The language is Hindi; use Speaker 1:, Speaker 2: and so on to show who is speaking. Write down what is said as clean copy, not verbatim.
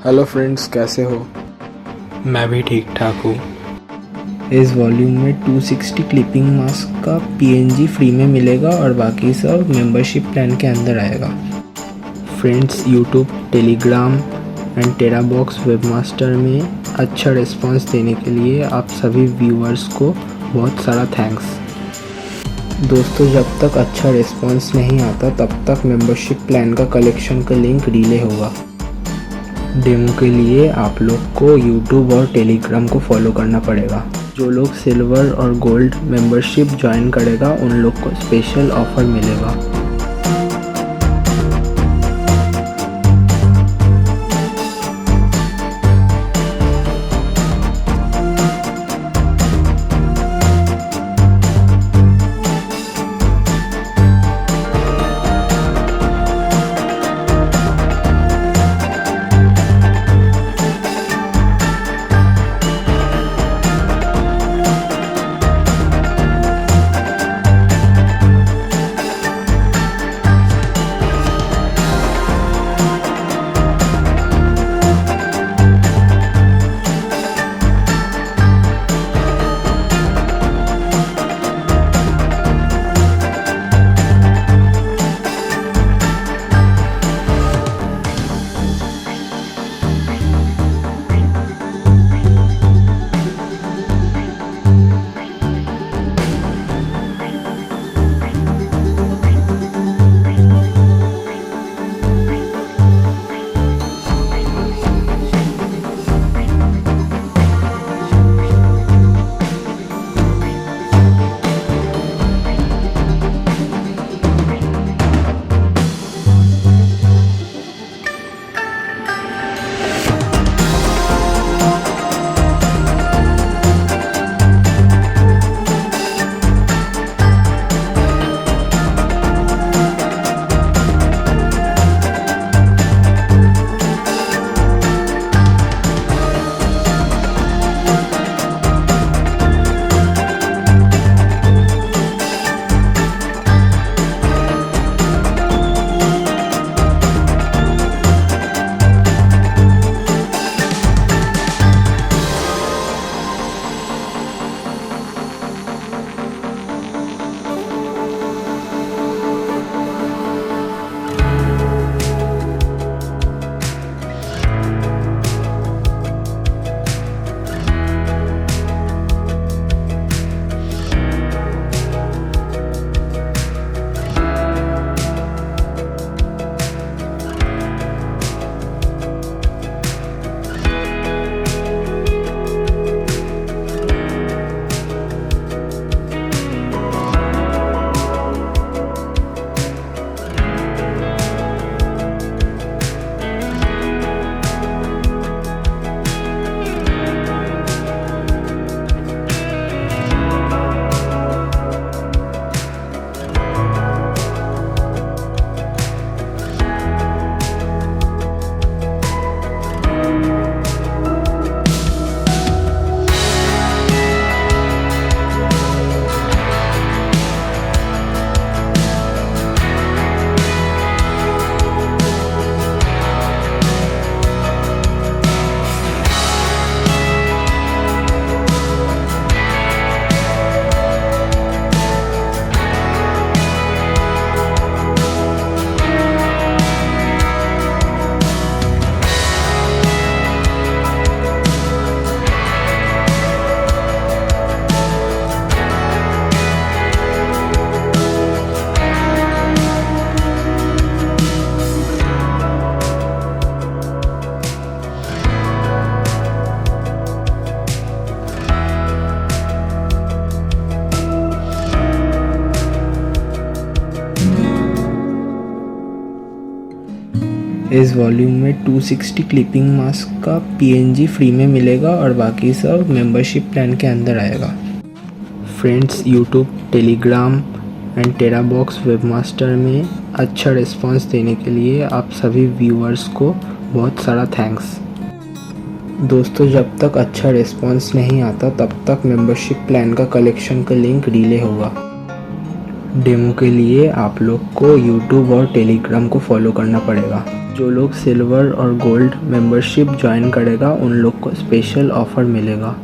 Speaker 1: हेलो फ्रेंड्स, कैसे हो?
Speaker 2: मैं भी ठीक ठाक हूँ।
Speaker 3: इस वॉल्यूम में 260 क्लिपिंग मास्क का PNG फ्री में मिलेगा और बाकी सब मेंबरशिप प्लान के अंदर आएगा। Friends, YouTube, Telegram and Terabox webmaster में अच्छा रिस्पांस देने के लिए आप सभी व्यूअर्स को बहुत सारा थैंक्स। दोस्तों, जब तक अच्छा रिस्पांस नहीं आता तब तक मेंबरशिप प्लान का कलेक्शन का लिंक डिले होगा। डेमो के लिए आप लोग को यूट्यूब और टेलीग्राम को फॉलो करना पड़ेगा। जो लोग सिल्वर और गोल्ड मेंबरशिप ज्वाइन करेगा उन लोग को स्पेशल ऑफर मिलेगा। इस वॉल्यूम में 260 क्लिपिंग मास्क का PNG फ्री में मिलेगा और बाकी सब मेंबरशिप प्लान के अंदर आएगा। Friends, YouTube, Telegram and Terabox webmaster में अच्छा रिस्पांस देने के लिए आप सभी व्यूअर्स को बहुत सारा थैंक्स। दोस्तों, जब तक अच्छा रिस्पांस नहीं आता तब तक मेंबरशिप प्लान का कलेक्शन का लिंक डिले होगा। डेमो के लिए आप लोग को यूट्यूब और टेलीग्राम को फॉलो करना पड़ेगा। जो लोग सिल्वर और गोल्ड मेंबरशिप ज्वाइन करेगा उन लोग को स्पेशल ऑफ़र मिलेगा।